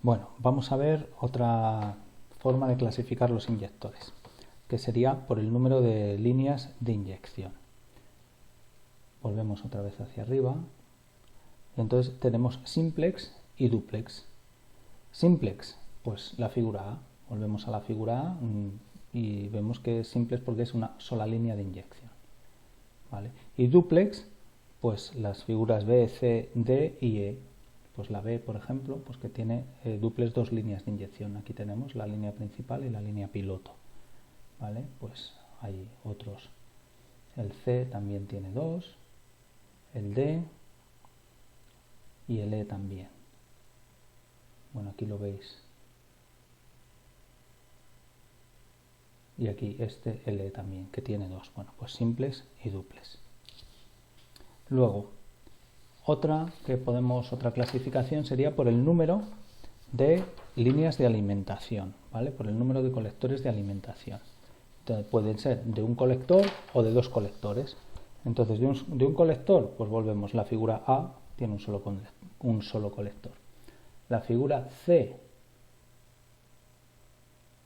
Bueno, vamos a ver otra forma de clasificar los inyectores, que sería por el número de líneas de inyección. Volvemos otra vez hacia arriba. Y entonces tenemos simplex y duplex. Simplex, pues la figura A. Volvemos a la figura A y vemos que es simplex porque es una sola línea de inyección. ¿Vale? Y duplex, pues las figuras B, C, D y E. Pues la B, por ejemplo, pues que tiene duplex dos líneas de inyección. Aquí tenemos la línea principal y la línea piloto. ¿Vale? Pues hay otros. El C también tiene dos, el D y el E también. Bueno, aquí lo veis. Y aquí el E también, que tiene dos. Bueno, pues simples y duples. Luego, otra clasificación sería por el número de líneas de alimentación, ¿vale? Por el número de colectores de alimentación. Entonces, pueden ser de un colector o de dos colectores. Entonces, de un colector, pues volvemos, la figura A tiene un solo colector. La figura C,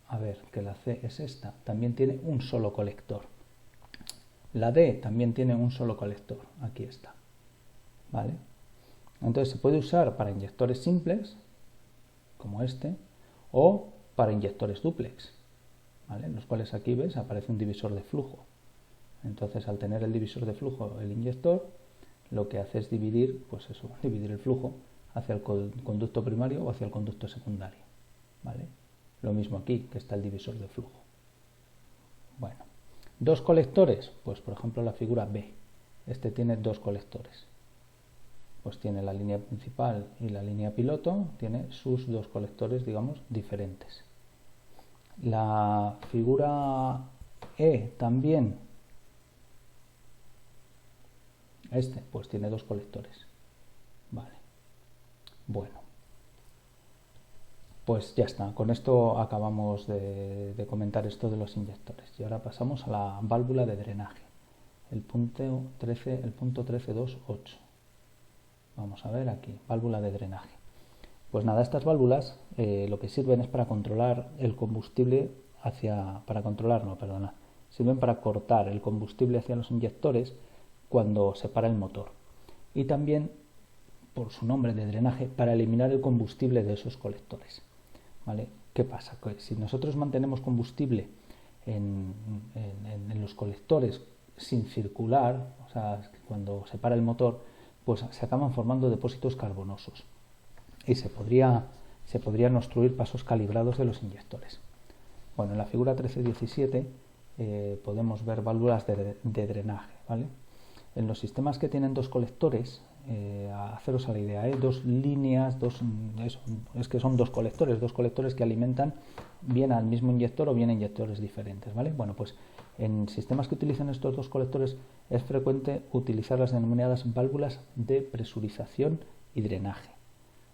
a ver, que la C es esta, también tiene un solo colector. La D también tiene un solo colector, aquí está. ¿Vale? Entonces se puede usar para inyectores simples, como este, o para inyectores duplex, ¿vale? En los cuales aquí ves aparece un divisor de flujo. Entonces, al tener el divisor de flujo el inyector, lo que hace es dividir, pues eso, dividir el flujo hacia el conducto primario o hacia el conducto secundario, ¿vale? Lo mismo aquí, que está el divisor de flujo. Bueno, dos colectores, pues por ejemplo la figura B. Este tiene dos colectores. Pues tiene la línea principal y la línea piloto, tiene sus dos colectores, digamos, diferentes. La figura E también, pues tiene dos colectores. Vale. Bueno, pues ya está. Con esto acabamos de comentar esto de los inyectores. Y ahora pasamos a la válvula de drenaje. El punto 13.2.8. Vamos a ver aquí, válvula de drenaje. Pues nada, estas válvulas lo que sirven es para controlar el combustible sirven para cortar el combustible hacia los inyectores cuando se para el motor. Y también, por su nombre de drenaje, para eliminar el combustible de esos colectores. ¿Vale? ¿Qué pasa? Que si nosotros mantenemos combustible en los colectores sin circular, o sea, cuando se para el motor, pues se acaban formando depósitos carbonosos y se podrían obstruir pasos calibrados de los inyectores. Bueno, en la figura 13.17 podemos ver válvulas de drenaje, ¿vale? En los sistemas que tienen dos colectores, haceros a la idea, dos líneas, es que son dos colectores que alimentan bien al mismo inyector o bien a inyectores diferentes, ¿vale? Bueno, pues en sistemas que utilizan estos dos colectores es frecuente utilizar las denominadas válvulas de presurización y drenaje.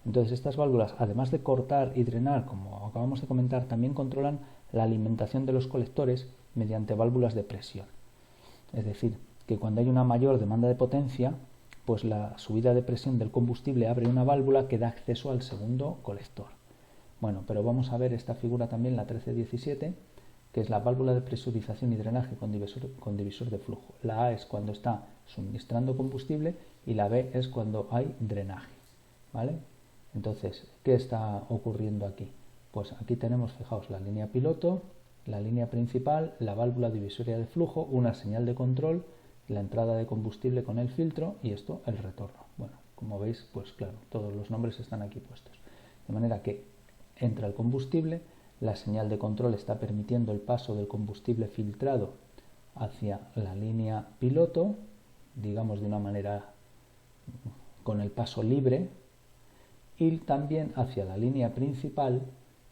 Entonces, estas válvulas, además de cortar y drenar, como acabamos de comentar, también controlan la alimentación de los colectores mediante válvulas de presión. Es decir, que cuando hay una mayor demanda de potencia, pues la subida de presión del combustible abre una válvula que da acceso al segundo colector. Bueno, pero vamos a ver esta figura también, la 13.17, que es la válvula de presurización y drenaje con divisor de flujo. La A es cuando está suministrando combustible y la B es cuando hay drenaje, ¿vale? Entonces, ¿qué está ocurriendo aquí? Pues aquí tenemos, fijaos, la línea piloto, la línea principal, la válvula divisoria de flujo, una señal de control, la entrada de combustible con el filtro y esto el retorno. Bueno, como veis, pues claro, todos los nombres están aquí puestos. De manera que entra el combustible, la señal de control está permitiendo el paso del combustible filtrado hacia la línea piloto, digamos de una manera con el paso libre, y también hacia la línea principal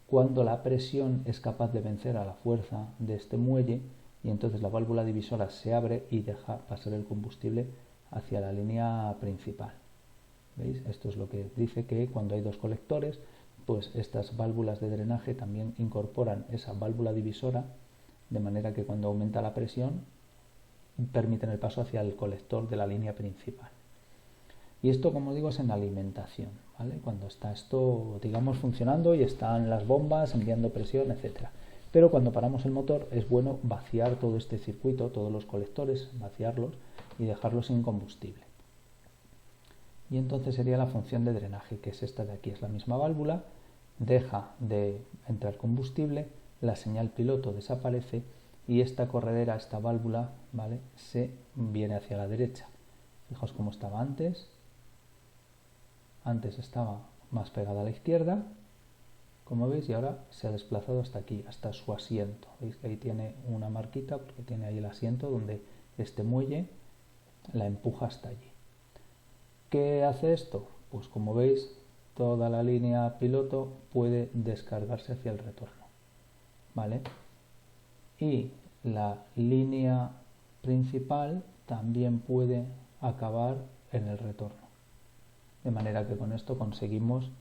cuando la presión es capaz de vencer a la fuerza de este muelle y entonces la válvula divisora se abre y deja pasar el combustible hacia la línea principal. ¿Veis? Esto es lo que dice que cuando hay dos colectores, pues estas válvulas de drenaje también incorporan esa válvula divisora de manera que cuando aumenta la presión permiten el paso hacia el colector de la línea principal. Y esto, como digo, es en alimentación, ¿vale? Cuando está esto, digamos, funcionando y están las bombas enviando presión, etcétera. Pero cuando paramos el motor es bueno vaciar todo este circuito, todos los colectores, vaciarlos y dejarlos sin combustible. Y entonces sería la función de drenaje, que es esta de aquí, es la misma válvula, deja de entrar combustible, la señal piloto desaparece y esta corredera, esta válvula, ¿vale?, se viene hacia la derecha. Fijaos cómo estaba antes. Antes estaba más pegada a la izquierda, como veis, y ahora se ha desplazado hasta aquí, hasta su asiento. Veis que ahí tiene una marquita porque tiene ahí el asiento donde este muelle la empuja hasta allí. ¿Qué hace esto? Pues como veis, toda la línea piloto puede descargarse hacia el retorno, ¿vale? Y la línea principal también puede acabar en el retorno. De manera que con esto conseguimos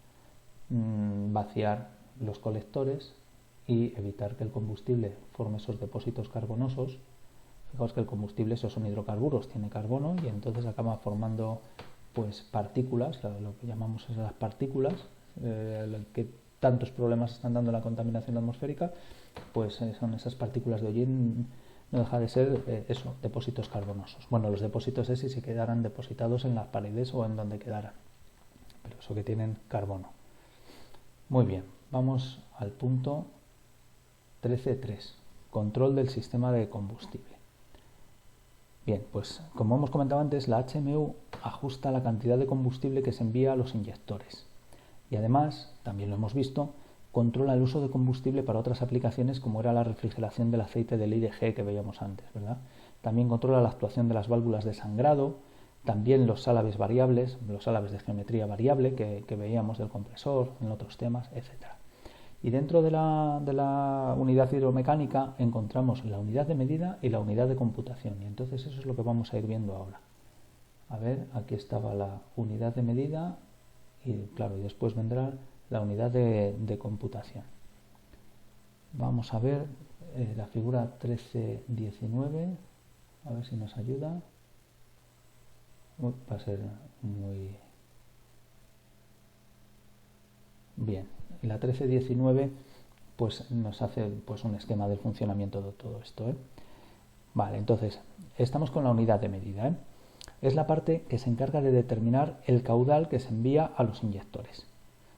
vaciar los colectores y evitar que el combustible forme esos depósitos carbonosos. Fijaos que el combustible, esos son hidrocarburos, tiene carbono y entonces acaba formando pues partículas, lo que llamamos las partículas, que tantos problemas están dando la contaminación atmosférica, pues son esas partículas de hollín, no deja de ser eso, depósitos carbonosos. Bueno, los depósitos es si se quedaran depositados en las paredes o en donde quedaran, pero eso que tienen carbono. Muy bien, vamos al punto 13.3, control del sistema de combustible. Bien, pues como hemos comentado antes, la HMU ajusta la cantidad de combustible que se envía a los inyectores. Y además, también lo hemos visto, controla el uso de combustible para otras aplicaciones como era la refrigeración del aceite del IDG que veíamos antes, ¿verdad? También controla la actuación de las válvulas de sangrado, también los álabes variables, los álabes de geometría variable que veíamos del compresor, en otros temas, etc. Y dentro de la unidad hidromecánica encontramos la unidad de medida y la unidad de computación. Y entonces eso es lo que vamos a ir viendo ahora. A ver, aquí estaba la unidad de medida y claro, y después vendrá la unidad de computación. Vamos a ver la figura 13.19, a ver si nos ayuda. Va a ser muy bien. Y la 13.19 pues nos hace pues un esquema del funcionamiento de todo esto, ¿eh? Vale, entonces estamos con la unidad de medida, ¿eh? Es la parte que se encarga de determinar el caudal que se envía a los inyectores.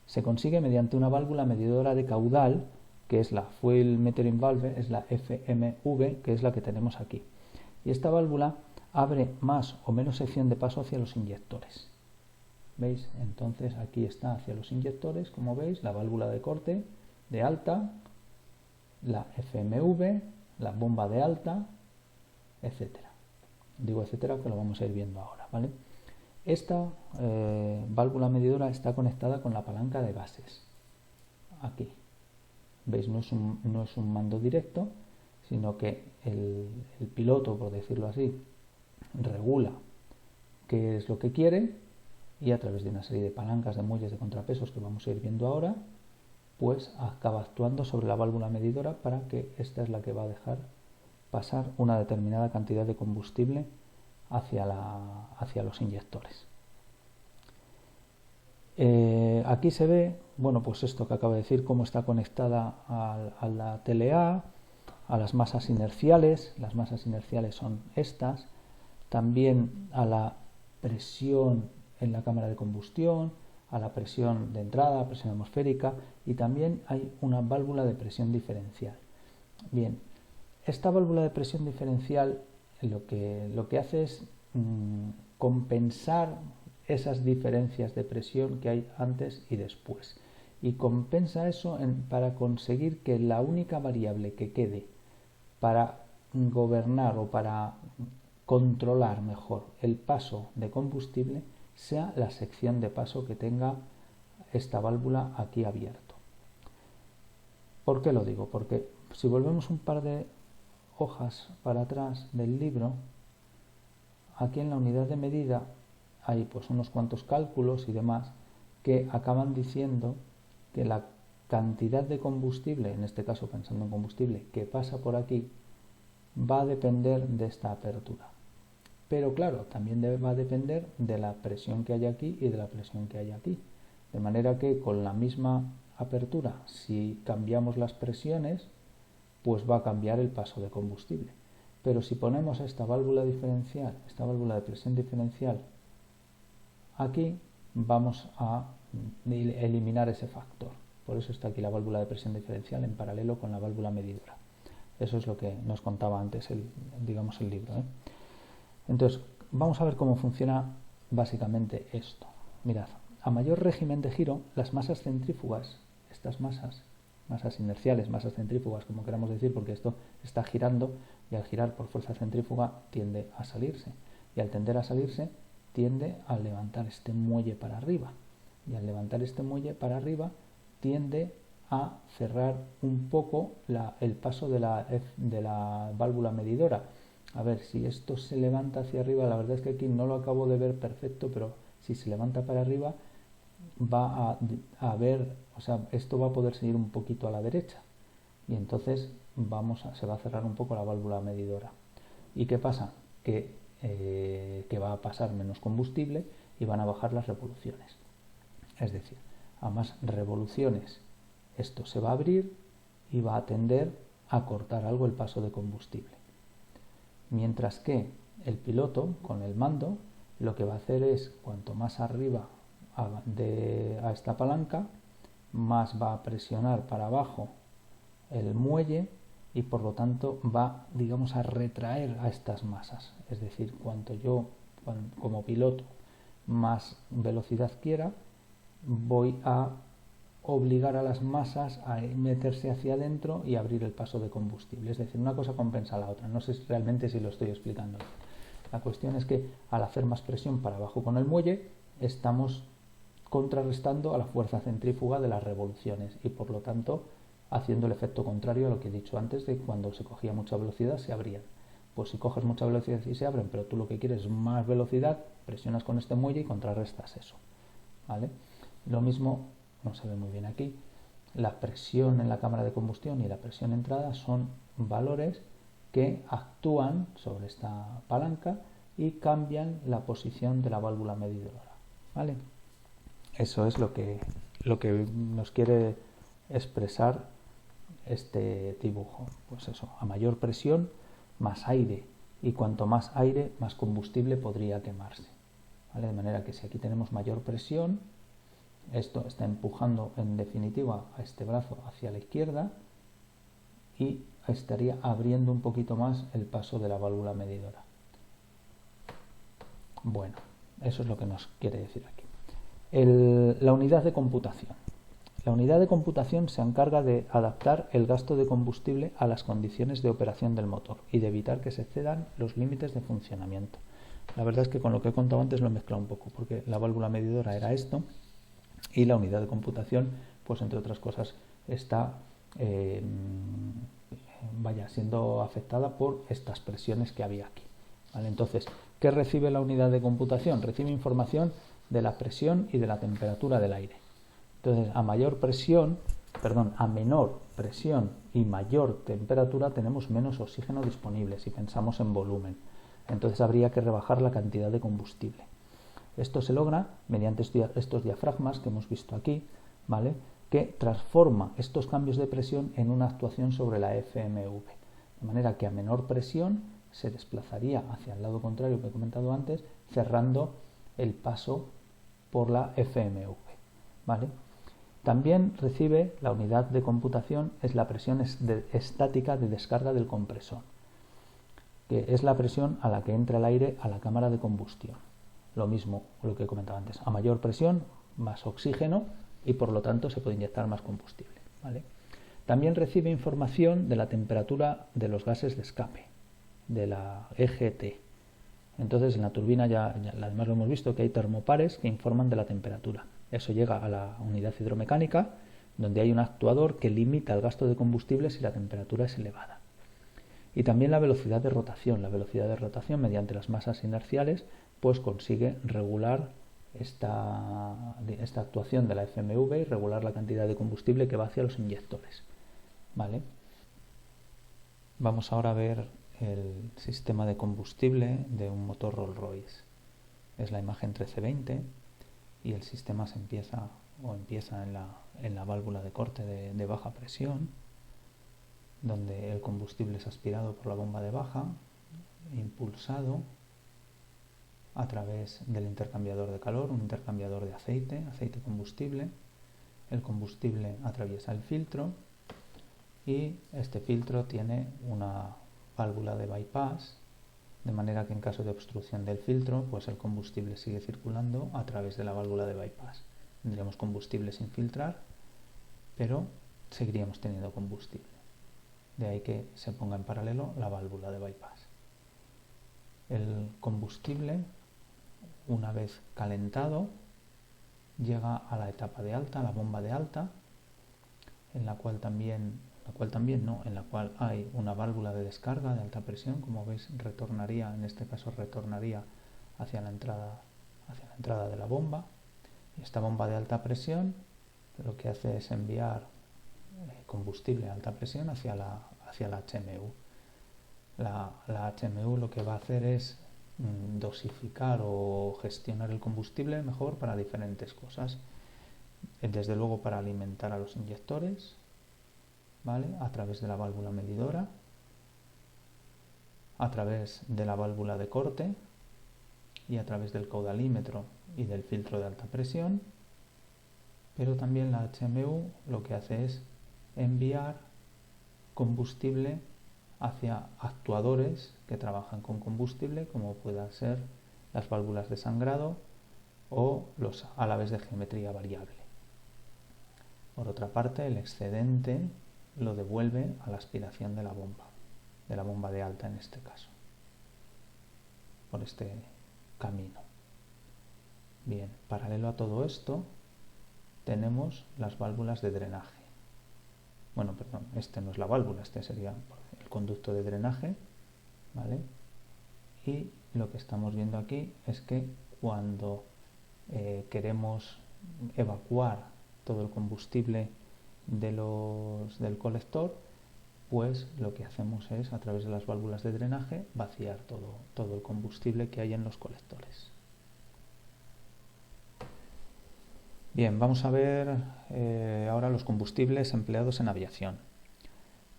Se consigue mediante una válvula medidora de caudal, que es la Fuel Metering Valve, es la FMV, que es la que tenemos aquí. Y esta válvula abre más o menos sección de paso hacia los inyectores. ¿Veis? Entonces aquí está hacia los inyectores, como veis, la válvula de corte de alta, la FMV, la bomba de alta, etcétera. Digo etcétera que lo vamos a ir viendo ahora, ¿vale? Esta válvula medidora está conectada con la palanca de gases. Aquí. ¿Veis? No es un mando directo, sino que el piloto, por decirlo así, regula qué es lo que quiere y a través de una serie de palancas, de muelles, de contrapesos que vamos a ir viendo ahora, pues acaba actuando sobre la válvula medidora para que esta es la que va a dejar pasar una determinada cantidad de combustible hacia los inyectores. Aquí se ve, bueno, pues esto que acabo de decir, cómo está conectada a la TLA, a las masas inerciales. Las masas inerciales son estas, también a la presión en la cámara de combustión, a la presión de entrada, presión atmosférica, y también hay una válvula de presión diferencial. Bien, esta válvula de presión diferencial lo que hace es compensar esas diferencias de presión que hay antes y después. Y compensa eso para conseguir que la única variable que quede para gobernar o para controlar mejor el paso de combustible sea la sección de paso que tenga esta válvula aquí abierto. ¿Por qué lo digo? Porque si volvemos un par de hojas para atrás del libro, aquí en la unidad de medida hay pues unos cuantos cálculos y demás que acaban diciendo que la cantidad de combustible, en este caso pensando en combustible, que pasa por aquí va a depender de esta apertura. Pero claro, también va a depender de la presión que hay aquí y de la presión que hay aquí. De manera que con la misma apertura, si cambiamos las presiones, pues va a cambiar el paso de combustible. Pero si ponemos esta válvula diferencial, esta válvula de presión diferencial aquí, vamos a eliminar ese factor. Por eso está aquí la válvula de presión diferencial en paralelo con la válvula medidora. Eso es lo que nos contaba antes el libro, ¿eh? Entonces, vamos a ver cómo funciona básicamente esto. Mirad, a mayor régimen de giro, las masas centrífugas, estas masas inerciales, masas centrífugas, como queramos decir, porque esto está girando y al girar por fuerza centrífuga tiende a salirse. Y al tender a salirse, tiende a levantar este muelle para arriba. Y al levantar este muelle para arriba, tiende a cerrar un poco el paso de la válvula medidora. A ver, si esto se levanta hacia arriba, la verdad es que aquí no lo acabo de ver perfecto, pero si se levanta para arriba va a ver, o sea, esto va a poder seguir un poquito a la derecha y entonces se va a cerrar un poco la válvula medidora. ¿Y qué pasa? Que va a pasar menos combustible y van a bajar las revoluciones. Es decir, a más revoluciones esto se va a abrir y va a tender a cortar algo el paso de combustible. Mientras que el piloto, con el mando, lo que va a hacer es, cuanto más arriba a esta palanca, más va a presionar para abajo el muelle y por lo tanto va, digamos, a retraer a estas masas. Es decir, cuanto yo, como piloto, más velocidad quiera, voy a obligar a las masas a meterse hacia adentro y abrir el paso de combustible. Es decir, una cosa compensa a la otra. No sé realmente si lo estoy explicando. La cuestión es que al hacer más presión para abajo con el muelle, estamos contrarrestando a la fuerza centrífuga de las revoluciones y por lo tanto haciendo el efecto contrario a lo que he dicho antes de cuando se cogía mucha velocidad se abrían. Pues si coges mucha velocidad y se abren, pero tú lo que quieres es más velocidad, presionas con este muelle y contrarrestas eso, ¿vale? Lo mismo, no se ve muy bien aquí, la presión en la cámara de combustión y la presión entrada son valores que actúan sobre esta palanca y cambian la posición de la válvula medidora, ¿vale? Eso es lo que nos quiere expresar este dibujo. Pues eso, a mayor presión, más aire, y cuanto más aire, más combustible podría quemarse, ¿vale? De manera que si aquí tenemos mayor presión, esto está empujando en definitiva a este brazo hacia la izquierda y estaría abriendo un poquito más el paso de la válvula medidora. Bueno, eso es lo que nos quiere decir aquí. La unidad de computación. La unidad de computación se encarga de adaptar el gasto de combustible a las condiciones de operación del motor y de evitar que se excedan los límites de funcionamiento. La verdad es que con lo que he contado antes lo he mezclado un poco, porque la válvula medidora era esto y la unidad de computación, pues entre otras cosas, está siendo afectada por estas presiones que había aquí, ¿vale? Entonces, ¿qué recibe la unidad de computación? Recibe información de la presión y de la temperatura del aire. Entonces, a menor presión y mayor temperatura tenemos menos oxígeno disponible si pensamos en volumen. Entonces habría que rebajar la cantidad de combustible. Esto se logra mediante estos diafragmas que hemos visto aquí, ¿vale? Que transforma estos cambios de presión en una actuación sobre la FMV. De manera que a menor presión se desplazaría hacia el lado contrario que he comentado antes, cerrando el paso por la FMV, ¿vale? También recibe la unidad de computación, es la presión estática de descarga del compresor, que es la presión a la que entra el aire a la cámara de combustión. Lo mismo lo que he comentado antes, a mayor presión, más oxígeno y por lo tanto se puede inyectar más combustible, ¿vale? También recibe información de la temperatura de los gases de escape, de la EGT. Entonces en la turbina además lo hemos visto que hay termopares que informan de la temperatura. Eso llega a la unidad hidromecánica, donde hay un actuador que limita el gasto de combustible si la temperatura es elevada. Y también la velocidad de rotación. La velocidad de rotación mediante las masas inerciales pues consigue regular esta actuación de la FMV y regular la cantidad de combustible que va hacia los inyectores, ¿vale? Vamos ahora a ver el sistema de combustible de un motor Rolls-Royce. Es la imagen 1320 y el sistema empieza en la válvula de corte de baja presión, donde el combustible es aspirado por la bomba de baja, impulsado a través del intercambiador de calor, un intercambiador de aceite-combustible. El combustible atraviesa el filtro y este filtro tiene una válvula de bypass, de manera que en caso de obstrucción del filtro, pues el combustible sigue circulando a través de la válvula de bypass. Tendríamos combustible sin filtrar, pero seguiríamos teniendo combustible. De ahí que se ponga en paralelo la válvula de bypass. El combustible, una vez calentado, llega a la etapa de alta, la bomba de alta, en la cual hay una válvula de descarga de alta presión. Como veis, retornaría hacia la entrada de la bomba. Y esta bomba de alta presión lo que hace es enviar combustible a alta presión hacia la HMU. La HMU lo que va a hacer es dosificar o gestionar el combustible mejor para diferentes cosas. Desde luego para alimentar a los inyectores, ¿vale? A través de la válvula medidora, a través de la válvula de corte y a través del caudalímetro y del filtro de alta presión. Pero también la HMU lo que hace es enviar combustible hacia actuadores que trabajan con combustible, como puedan ser las válvulas de sangrado o los álabes de geometría variable. Por otra parte, el excedente lo devuelve a la aspiración de la bomba de alta en este caso, por este camino. Bien, paralelo a todo esto tenemos las válvulas de drenaje. Bueno, perdón, este no es la válvula, este sería el conducto de drenaje, ¿vale? Y lo que estamos viendo aquí es que cuando queremos evacuar todo el combustible del colector, pues lo que hacemos es, a través de las válvulas de drenaje, vaciar todo el combustible que hay en los colectores. Bien, vamos a ver ahora los combustibles empleados en aviación.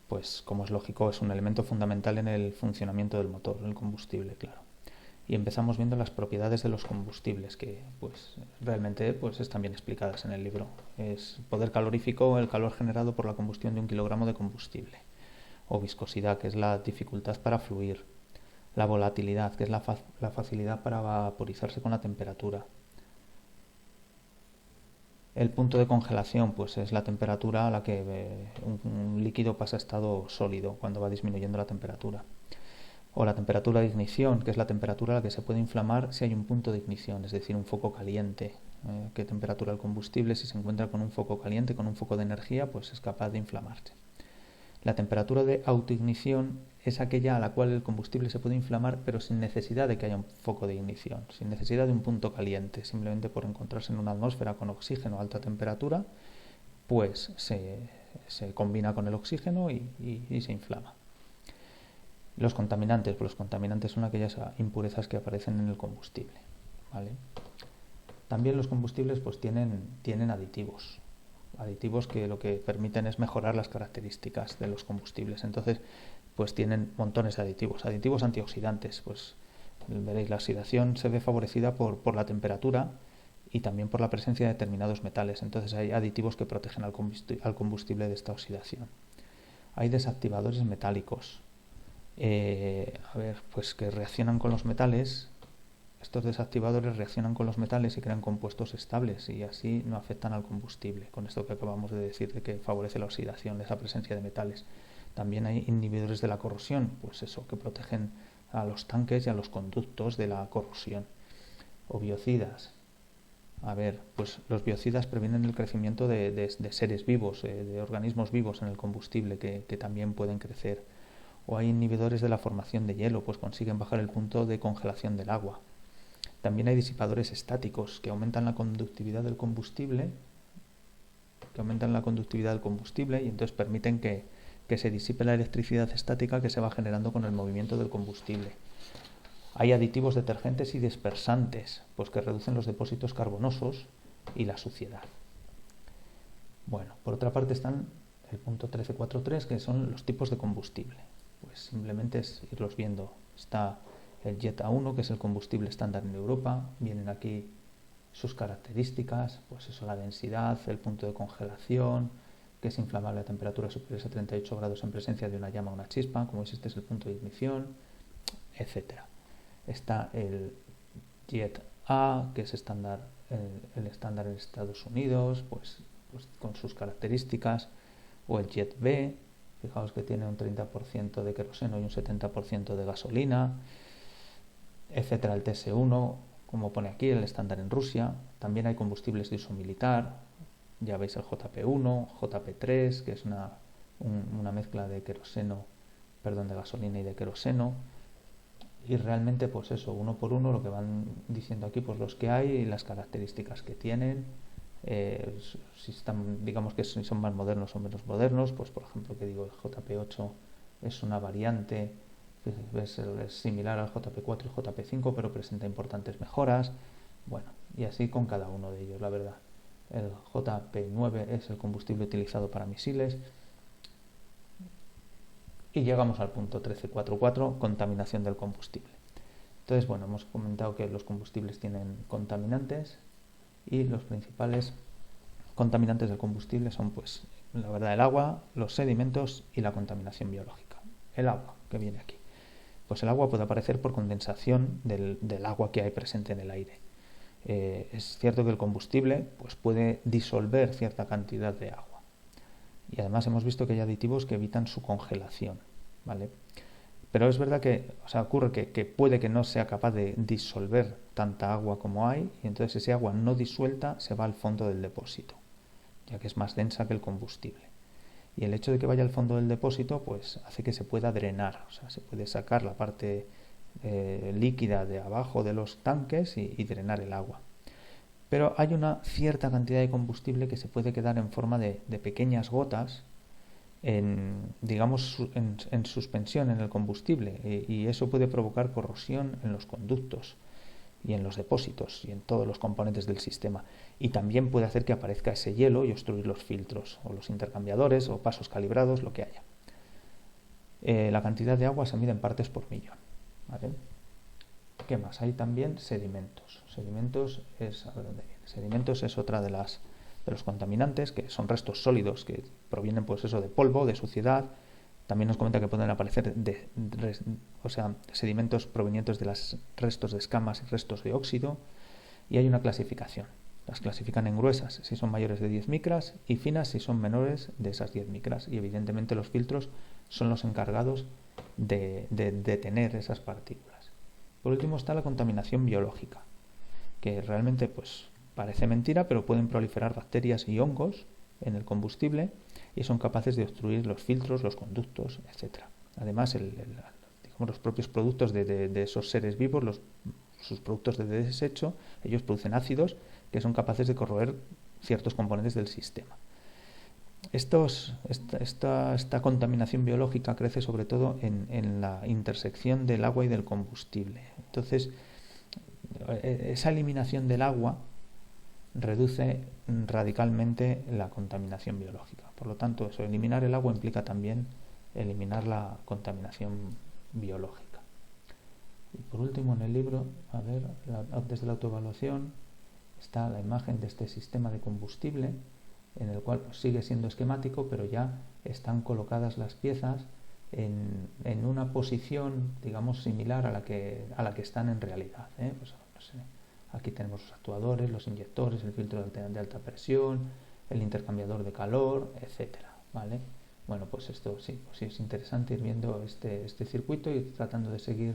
Pues, como es lógico, es un elemento fundamental en el funcionamiento del motor, el combustible, claro. Y empezamos viendo las propiedades de los combustibles, que pues realmente pues están bien explicadas en el libro. Es poder calorífico, el calor generado por la combustión de 1 kilogramo de combustible. O viscosidad, que es la dificultad para fluir. La volatilidad, que es la facilidad para vaporizarse con la temperatura. El punto de congelación, pues es la temperatura a la que un líquido pasa a estado sólido cuando va disminuyendo la temperatura. O la temperatura de ignición, que es la temperatura a la que se puede inflamar si hay un punto de ignición, es decir, un foco caliente. ¿Qué temperatura el combustible? Si se encuentra con un foco caliente, con un foco de energía, pues es capaz de inflamarse. La temperatura de autoignición es aquella a la cual el combustible se puede inflamar, pero sin necesidad de que haya un foco de ignición, sin necesidad de un punto caliente, simplemente por encontrarse en una atmósfera con oxígeno a alta temperatura, pues se combina con el oxígeno y se inflama. Los contaminantes, pues los contaminantes son aquellas impurezas que aparecen en el combustible, ¿vale? También los combustibles pues tienen aditivos que lo que permiten es mejorar las características de los combustibles. Entonces, pues tienen montones de aditivos antioxidantes. Pues veréis, la oxidación se ve favorecida por la temperatura y también por la presencia de determinados metales. Entonces hay aditivos que protegen al combustible de esta oxidación. Hay desactivadores metálicos. Pues que reaccionan con los metales. Estos desactivadores reaccionan con los metales y crean compuestos estables y así no afectan al combustible, con esto que acabamos de decir de que favorece la oxidación, esa presencia de metales. También hay inhibidores de la corrosión, pues eso, que protegen a los tanques y a los conductos de la corrosión. O biocidas. Pues los biocidas previenen el crecimiento de seres vivos, de organismos vivos en el combustible que también pueden crecer. O hay inhibidores de la formación de hielo, pues consiguen bajar el punto de congelación del agua. También hay disipadores estáticos que aumentan la conductividad del combustible, y entonces permiten que que se disipe la electricidad estática que se va generando con el movimiento del combustible. Hay aditivos detergentes y dispersantes, pues que reducen los depósitos carbonosos y la suciedad. Bueno, por otra parte están el punto 13.4.3, que son los tipos de combustible. Pues simplemente es irlos viendo. Está el Jet A1, que es el combustible estándar en Europa. Vienen aquí sus características, pues eso, la densidad, el punto de congelación, que es inflamable a temperaturas superiores a 38 grados en presencia de una llama o una chispa, como veis este es el punto de ignición, etcétera. Está el Jet A, que es el estándar en Estados Unidos, pues con sus características, o el Jet B, fijaos que tiene un 30% de queroseno y un 70% de gasolina, etcétera. El TS1, como pone aquí, el estándar en Rusia. También hay combustibles de uso militar, ya veis el JP1, JP3, que es una mezcla de de gasolina y de queroseno. Y realmente, pues eso, uno por uno, lo que van diciendo aquí, pues los que hay y las características que tienen, si están, digamos que si son más modernos o menos modernos, pues por ejemplo, que digo, el JP8 es una variante, es similar al JP4 y JP5, pero presenta importantes mejoras. Bueno, y así con cada uno de ellos, la verdad. El JP9 es el combustible utilizado para misiles. Y llegamos al punto 13.4.4, contaminación del combustible. Entonces, bueno, hemos comentado que los combustibles tienen contaminantes y los principales contaminantes del combustible son, pues, la verdad, el agua, los sedimentos y la contaminación biológica. El agua, que viene aquí. Pues el agua puede aparecer por condensación del agua que hay presente en el aire. Es cierto que el combustible pues, puede disolver cierta cantidad de agua. Y además hemos visto que hay aditivos que evitan su congelación, ¿vale? Pero es verdad que, ocurre que puede que no sea capaz de disolver tanta agua como hay, y entonces ese agua no disuelta se va al fondo del depósito, ya que es más densa que el combustible. Y el hecho de que vaya al fondo del depósito, pues hace que se pueda drenar, se puede sacar la parte líquida de abajo de los tanques y drenar el agua. Pero hay una cierta cantidad de combustible que se puede quedar en forma de pequeñas gotas en suspensión en el combustible, y eso puede provocar corrosión en los conductos y en los depósitos y en todos los componentes del sistema, y también puede hacer que aparezca ese hielo y obstruir los filtros o los intercambiadores o pasos calibrados, lo que haya. La cantidad de agua se mide en partes por millón, ¿vale? ¿Qué más? Hay también sedimentos. Sedimentos es otra de los contaminantes, que son restos sólidos que provienen, pues eso, de polvo, de suciedad. También nos comenta que pueden aparecer sedimentos provenientes de los restos de escamas y restos de óxido. Y hay una clasificación. Las clasifican en gruesas si son mayores de 10 micras y finas si son menores de esas 10 micras. Y evidentemente los filtros son los encargados de detener esas partículas. Por último está la contaminación biológica, que realmente pues parece mentira, pero pueden proliferar bacterias y hongos en el combustible y son capaces de obstruir los filtros, los conductos, etc. Además, los propios productos de esos seres vivos, sus productos de desecho, ellos producen ácidos que son capaces de corroer ciertos componentes del sistema. Esta contaminación biológica crece sobre todo en la intersección del agua y del combustible. Entonces, esa eliminación del agua reduce radicalmente la contaminación biológica. Por lo tanto, eliminar el agua implica también eliminar la contaminación biológica. Y por último, en el libro, desde la autoevaluación, está la imagen de este sistema de combustible, en el cual pues, sigue siendo esquemático, pero ya están colocadas las piezas en una posición, digamos, similar a la que están en realidad, ¿eh? Pues, no sé, aquí tenemos los actuadores, los inyectores, el filtro de alta presión, el intercambiador de calor, etcétera, ¿vale? Bueno, pues esto sí, es interesante ir viendo este circuito y tratando de seguir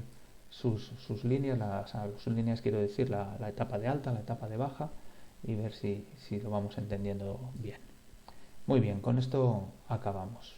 sus líneas, sus líneas quiero decir la etapa de alta, la etapa de baja, y ver si lo vamos entendiendo bien. Muy bien, con esto acabamos.